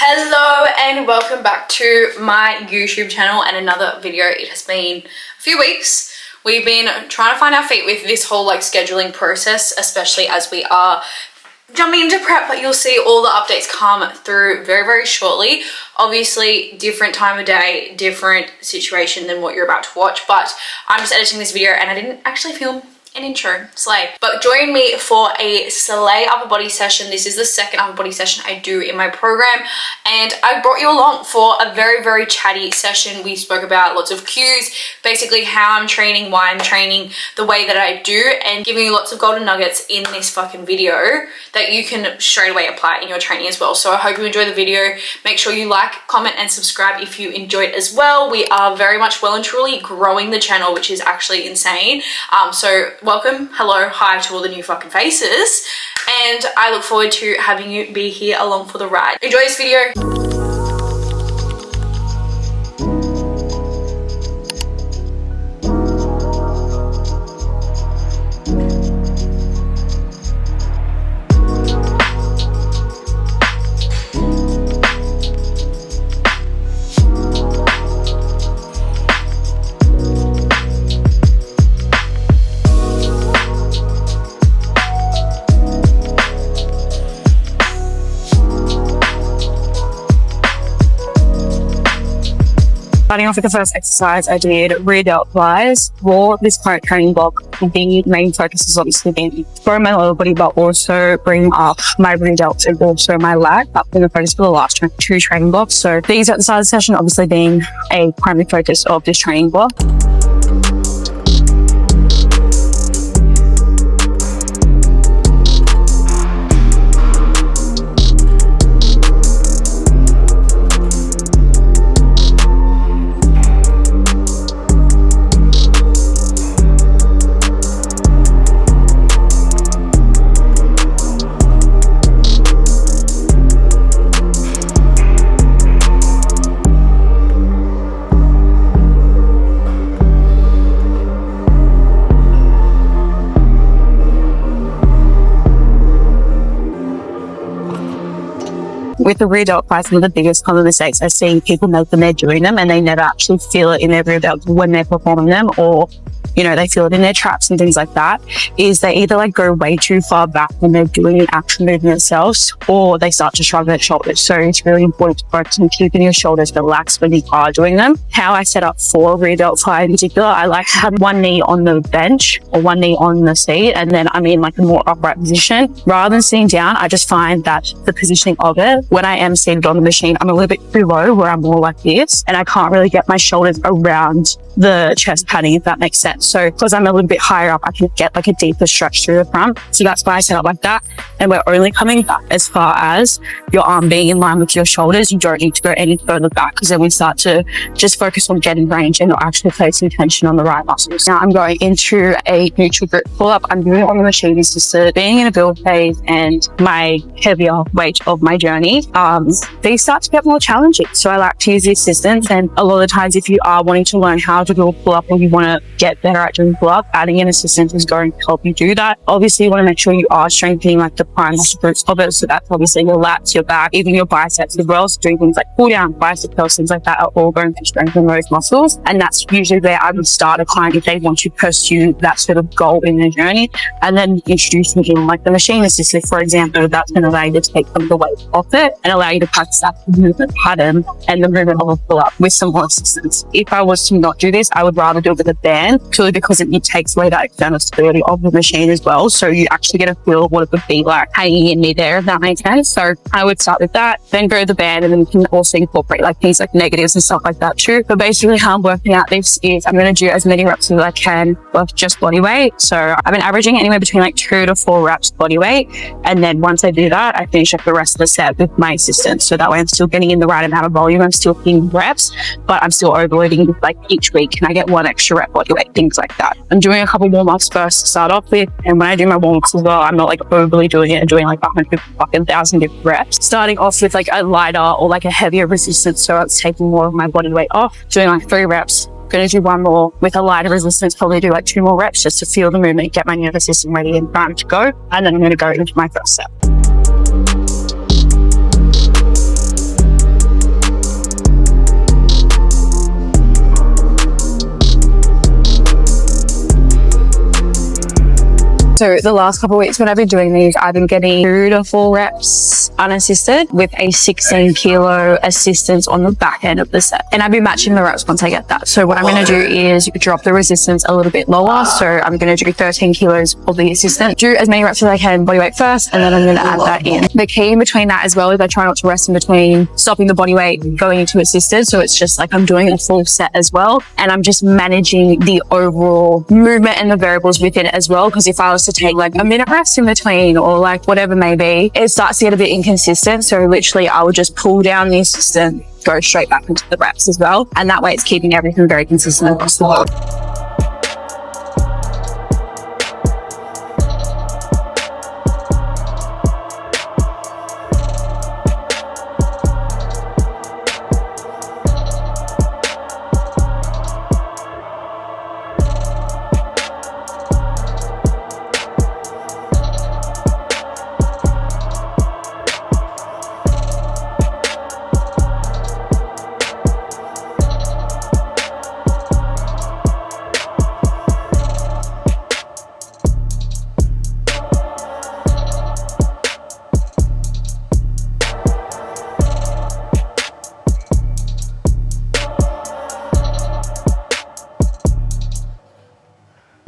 Hello and welcome back to my YouTube channel and another video. It has been a few weeks. We've been trying to find our feet with this whole scheduling process, especially as we are jumping into prep, but you'll see all the updates come through very shortly. Obviously different time of day, different situation than what you're about to watch, but I'm just editing this video and I didn't actually film an intro. Slay. But join me for a Slay upper body session. This is the second upper body session I do in my program, and I brought you along for a very chatty session. We spoke about lots of cues, basically how I'm training, why I'm training, the way that I do, and giving you lots of golden nuggets in this fucking video that you can straight away apply in your training as well. So I hope you enjoy the video. Make sure you like, comment and subscribe if you enjoyed as well. We are very much well and truly growing the channel, which is actually insane. So welcome, hello, hi to all the new fucking faces, and I look forward to having you be here along for the ride. Enjoy this video. Starting off with the first exercise, I did rear delt flies. For this current training block, the main focus has obviously been growing my lower body, but also bringing up my rear delts and also my lat. That's been the focus for the last two training blocks. So these exercise session obviously being a primary focus of this training block. With the rear delt flies, one of the biggest common mistakes I see people make when they're doing them, and they never actually feel it in their rear delt when they're performing them, or they feel it in their traps and things like that, is they either go way too far back when they're doing an actual movement themselves, or they start to shrug their shoulders. So it's really important to focus on keeping your shoulders relaxed when you are doing them. How I set up for rear delt fly in particular, I like to have one knee on the bench or one knee on the seat, and then I'm in a more upright position. Rather than sitting down, I just find that the positioning of it, when I am seated on the machine, I'm a little bit too low where I'm more like this, and I can't really get my shoulders around the chest padding, if that makes sense. So because I'm a little bit higher up, I can get a deeper stretch through the front. So that's why I set up like that. And we're only coming back as far as your arm being in line with your shoulders. You don't need to go any further back, because then we start to just focus on getting range and not actually placing tension on the right muscles. Now I'm going into a neutral grip pull-up. I'm doing it on the machine assisted. Being in a build phase and my heavier weight of my journey, these start to get more challenging. So I like to use the assistance, and a lot of the times if you are wanting to learn how to do a pull-up or you want to get better at doing pull-up, adding an assistant is going to help you do that. Obviously you want to make sure you are strengthening the prime muscle groups of it, so that's obviously your lats, your back, even your biceps as well. So doing things like pull down, bicep curls, things like that are all going to strengthen those muscles, and that's usually where I would start a client if they want to pursue that sort of goal in their journey. And then introduce them to the machine assisted, for example. That's going to allow you to take some of the weight off it and allow you to practice that movement pattern and the movement of a pull-up with some more assistance. If I was to not do this, I would rather do it with a band, purely because it takes away that external stability of the machine as well. So you actually get a feel of what it would be like hanging in midair, if that makes sense. So I would start with that, then go to the band, and then you can also incorporate things like negatives and stuff like that too. But basically how I'm working out this is I'm going to do as many reps as I can with just body weight. So I've been averaging anywhere between 2 to 4 reps body weight. And then once I do that, I finish up the rest of the set with my assistant. So that way I'm still getting in the right amount of volume. I'm still hitting reps, but I'm still overloading each week. Can I get 1 extra rep body weight? Things like that. I'm doing a couple warm-ups first to start off with. And when I do my warm-ups as well, I'm not overly doing it and doing 100,000 different reps. Starting off with a lighter or a heavier resistance. So it's taking more of my body weight off. Doing 3 reps. Going to do 1 more with a lighter resistance, probably do 2 more reps just to feel the movement, get my nervous system ready and primed to go. And then I'm going to go into my first set. So the last couple of weeks when I've been doing these, I've been getting 2 to 4 reps unassisted with a 16 kilo assistance on the back end of the set. And I've been matching the reps once I get that. So what I'm going to do is drop the resistance a little bit lower. So I'm going to do 13 kilos of the assistant. Do as many reps as I can body weight first, and then I'm going to add that in. The key in between that as well is I try not to rest in between stopping the body weight going into assisted. So it's just like I'm doing a full set as well. And I'm just managing the overall movement and the variables within it as well. Because if I was to take like a minute rest in between or like whatever may be, it starts to get a bit inconsistent. So literally I would just pull down the assistant, go straight back into the reps as well. And that way it's keeping everything very consistent across the board.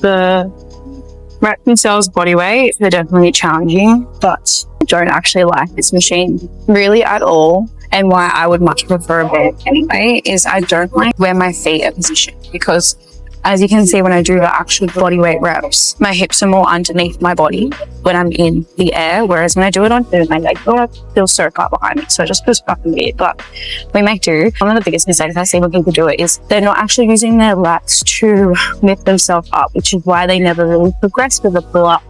The reps themselves body weight, they're definitely challenging, but I don't actually like this machine really at all. And why I would much prefer a bed anyway is I don't like where my feet are positioned, because as you can see when I do the actual body weight reps, my hips are more underneath my body when I'm in the air, whereas when I do it on foot, my legs feel so far behind me, so it just feels fucking weird. But we make do. One of the biggest mistakes I see when people do it is they're not actually using their lats to lift themselves up, which is why they never really progress with the pull-up.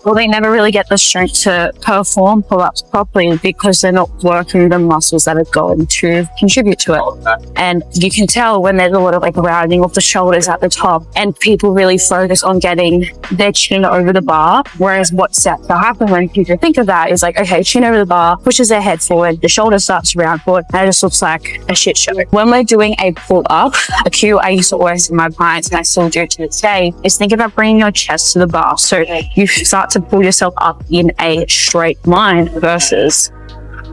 Well, they never really get the strength to perform pull-ups properly because they're not working the muscles that are going to contribute to it. And you can tell when there's a lot of like rounding of the shoulders at the top, and people really focus on getting their chin over the bar. Whereas what starts to happen when people think of that is like, okay, chin over the bar, pushes their head forward, the shoulder starts to round forward, and it just looks like a shit show. When we're doing a pull-up, a cue I used to always in my clients, and I still do to this day, is think about bringing your chest to the bar. So you start to pull yourself up in a straight line versus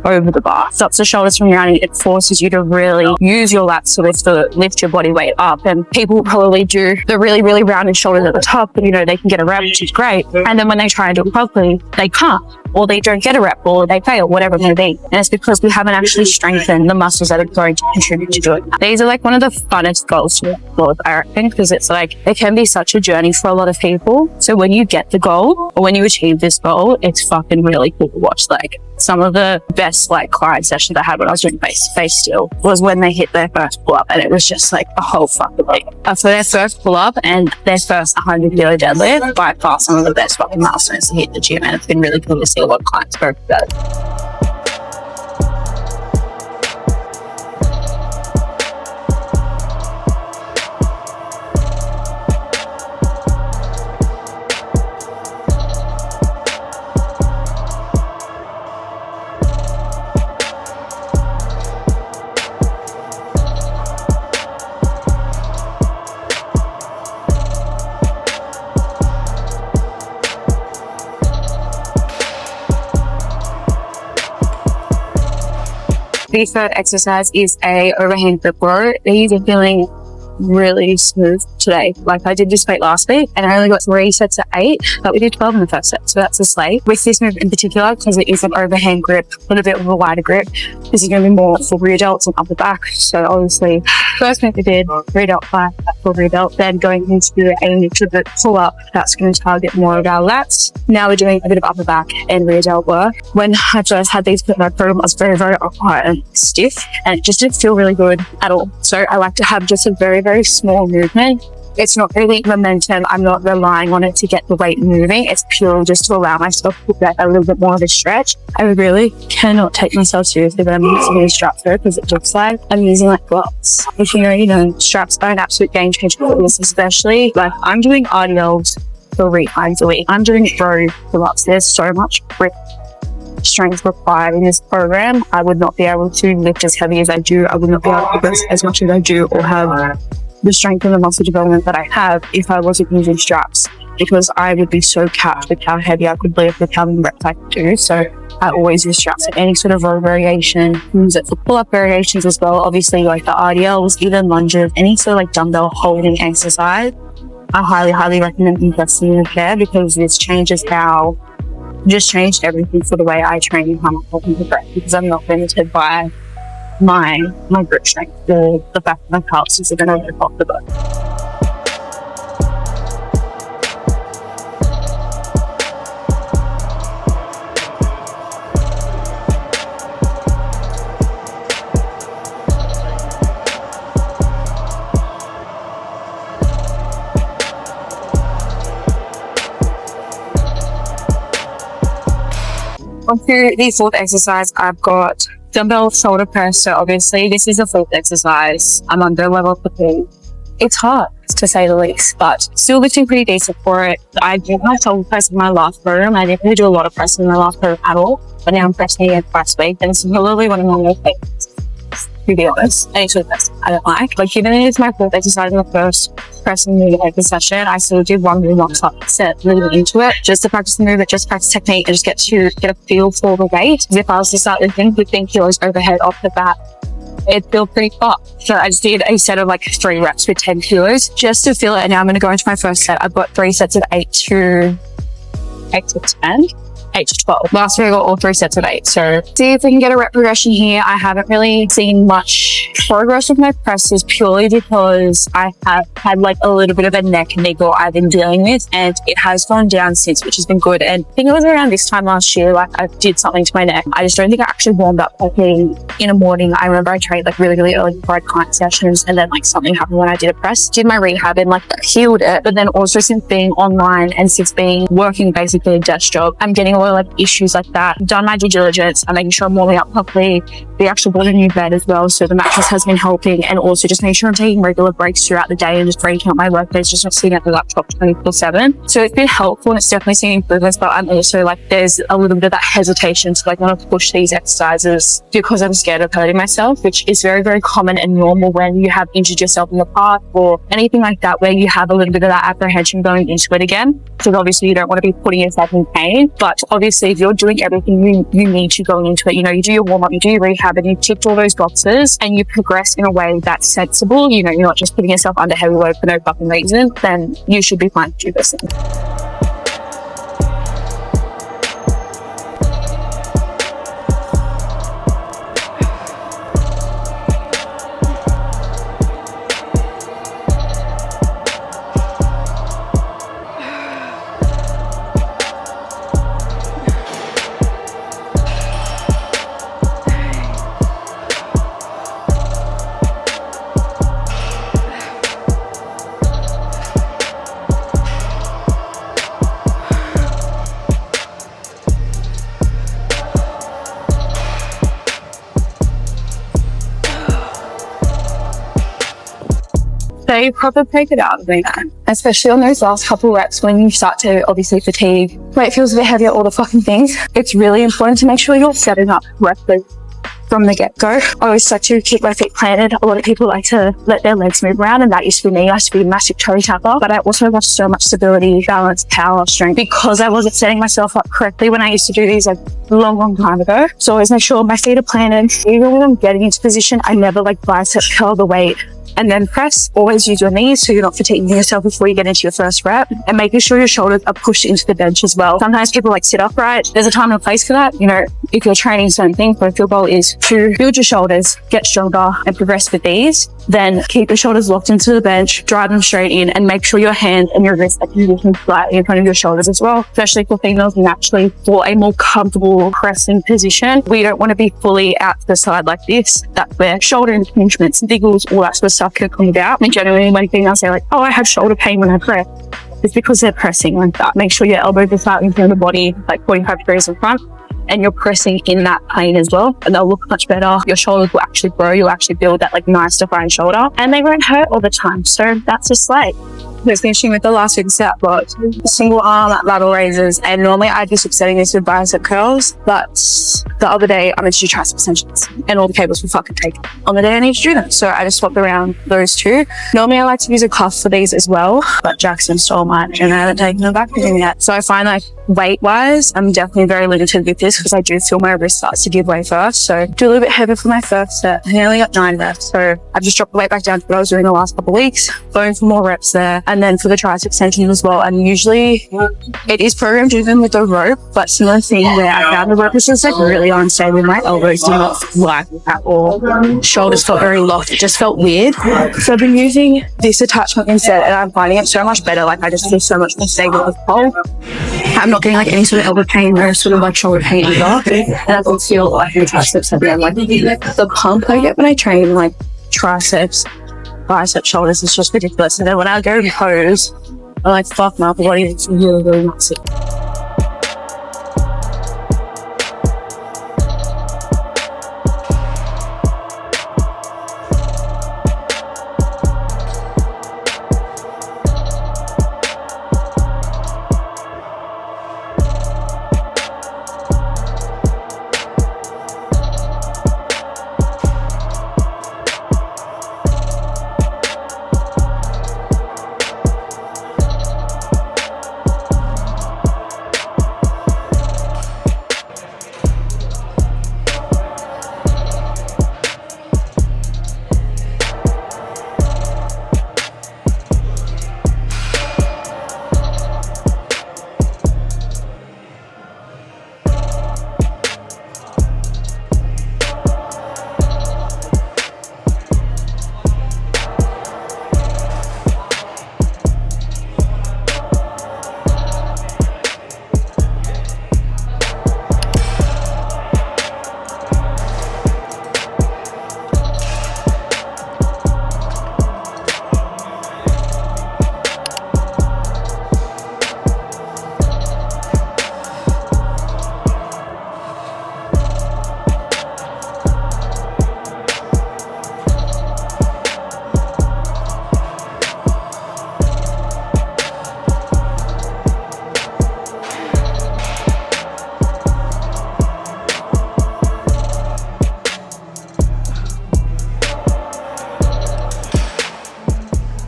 over the bar. Stops the shoulders from rounding. It forces you to really use your lats to lift your body weight up. And people probably do the really, really rounded shoulders at the top, and they can get a rep, which is great. And then when they try and do it properly, they can't, or they don't get a rep, or they fail, whatever it may be. And it's because we haven't actually strengthened the muscles that are going to contribute to doing that. These are like one of the funnest goals to explore, I reckon, because it's like, it can be such a journey for a lot of people. So when you get the goal, or when you achieve this goal, it's fucking really cool to watch. Like, some of the best like client sessions I had when I was doing face-to-face still was when they hit their first pull-up, and it was just like a whole fucking thing. For their first pull-up and their first 100 kilo deadlift, by far some of the best fucking milestones to hit the gym, and it's been really cool to see a lot of clients go through that. The third exercise is a overhand grip row. These are feeling really smooth today. Like, I did this weight last week and I only got 3 sets of 8, but we did 12 in the first set, so that's a slate. With this move in particular, because it is an overhand grip, a little bit of a wider grip, this is going to be more for rear delts and upper back. So obviously, first move we did rear delt fly, back for rear delt, then going into a little bit pull up, that's going to target more of our lats. Now we're doing a bit of upper back and rear delt work. When I first had these put in my program, I was very, very upright and stiff, and it just didn't feel really good at all. So I like to have just a very, very small movement. It's not really momentum. I'm not relying on it to get the weight moving. It's purely just to allow myself to get a little bit more of a stretch. I really cannot take myself seriously when I'm using these straps though, because it looks like I'm using like gloves. If you know, straps are an absolute game changer for this, especially like I'm doing RDLs 3 times a week. I'm doing row pull-ups. There's so much grip strength required in this program. I would not be able to lift as heavy as I do. I would not be able to progress as much as I do, or have the strength and the muscle development that I have if I wasn't using straps. because I would be so capped with how heavy I could lift, with how many reps I could do. So I always use straps at any sort of row variation. Use it for pull-up variations as well. Obviously, like the RDLs, even lunges, any sort of like dumbbell holding exercise. I highly recommend investing in there because this changes just changed everything for the way I train and how I can progress, because I'm not limited by my grip strength or the fact that my calves are going to rip off the boat. Onto the fourth exercise, I've got dumbbell shoulder press. So obviously this is a fourth exercise. I'm under level fatigue. It's hard to say the least, but still lifting pretty decent for it. I did my shoulder press in my last program. I didn't really do a lot of pressing in my last program at all, but now I'm pressing it twice a week, and it's literally one of my most favorites. To be honest, any sort of press I don't like. But given it is my fourth exercise in the first pressing move of the session, I still did one move on top set leading into it, just to practice the movement, just practice technique, and just get a feel for the weight. If I was to start lifting 15 kilos overhead off the bat, it feels pretty far. So I just did a set of like 3 reps with 10 kilos just to feel it. And now I'm going to go into my first set. I've got 3 sets of 8 to 10. 8 to 12. Last week I got all 3 sets of 8. So see if we can get a rep progression here. I haven't really seen much progress with my presses purely because I have had like a little bit of a neck niggle I've been dealing with, and it has gone down since, which has been good. And I think it was around this time last year, like I did something to my neck. I just don't think I actually warmed up properly in the morning. I remember I trained like really early before I had client sessions, and then like something happened when I did a press, did my rehab and like healed it. But then also since being online and since being working basically a desk job, I'm getting a lot of like issues like that. Done my due diligence. I'm making sure I'm warming up properly. We actually bought a new bed as well, so the mattress has been helping, and also just make sure I'm taking regular breaks throughout the day and just breaking up my work days, just not sitting at the laptop 24/7. So it's been helpful and it's definitely seen improvements, but I'm also like, there's a little bit of that hesitation to like want to push these exercises because I'm scared of hurting myself, which is very common and normal when you have injured yourself in the past or anything like that, where you have a little bit of that apprehension going into it again. So obviously you don't want to be putting yourself in pain, but obviously if you're doing everything you need to going into it, you know, you do your warm up, you do your rehab, and you've ticked all those boxes and you progress in a way that's sensible, you know, you're not just putting yourself under heavy load for no fucking reason, then you should be fine to do this thing. They probably take it out of me, especially on those last couple reps when you start to obviously fatigue. Weight feels a bit heavier, all the fucking things. It's really important to make sure you're setting up correctly from the get-go. I always like to keep my feet planted. A lot of people like to let their legs move around, and that used to be me. I used to be a massive toe tapper, but I also lost so much stability, balance, power, strength because I wasn't setting myself up correctly when I used to do these like long time ago. So always make sure my feet are planted. Even when I'm getting into position, I never like bicep curl the weight and then press. Always use your knees so you're not fatiguing yourself before you get into your first rep, and making sure your shoulders are pushed into the bench as well. Sometimes people like sit upright. There's a time and a place for that. You know, if you're training certain things, but if your goal is to build your shoulders, get stronger and progress with these, then keep your shoulders locked into the bench, drive them straight in, and make sure your hands and your wrists are positioned slightly in front of your shoulders as well, especially for females naturally for a more comfortable pressing position. We don't want to be fully out to the side like this. That's where shoulder impingements, niggles, all that sort of stuff can come about. And generally when females say like, oh, I have shoulder pain when I press, it's because they're pressing like that. Make sure your elbows are slightly in front of the body, like 45 degrees in front, and you're pressing in that plane as well, and they'll look much better. Your shoulders will actually grow. You'll actually build that like nice defined shoulder, and they won't hurt all the time. So that's a slate. was finishing with the last week's set, but single arm lateral raises, and normally I'd be setting this with bicep curls, but the other day I meant to do tricep extensions and all the cables were fucking taken on the day I need to do them, so I just swapped around those two. Normally I like to use a cuff for these as well, but Jackson stole mine and I haven't taken them back to him yet. So I find like weight wise I'm definitely very limited with this because I do feel my wrist starts to give way first, so do a little bit heavier for my first set. I only got 9 reps, so I've just dropped the weight back down to what I was doing the last couple of weeks, going for more reps there, and then for the tricep extensions as well. And usually it is program driven with the rope, but similar thing where I found the rope was just like really unstable. My elbows do not like at all, shoulders felt very locked, it just felt weird, so I've been using this attachment instead and I'm finding it so much better. Like I just feel so much more stable with the pole. I'm not getting like any sort of elbow pain or sort of like shoulder pain either, and I can feel like the triceps at the end. Like the pump I get when I train like triceps, bicep, shoulders is just ridiculous, and then when I go and pose I'm like, fuck, my upper body is really, really massive.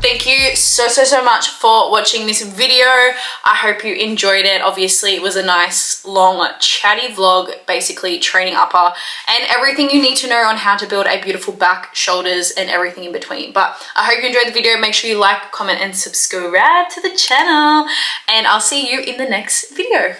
Thank you so much for watching this video. I hope you enjoyed it. Obviously it was a nice long chatty vlog, basically training upper and everything you need to know on how to build a beautiful back, shoulders and everything in between. But I hope you enjoyed the video. Make sure you like, comment and subscribe to the channel, and I'll see you in the next video.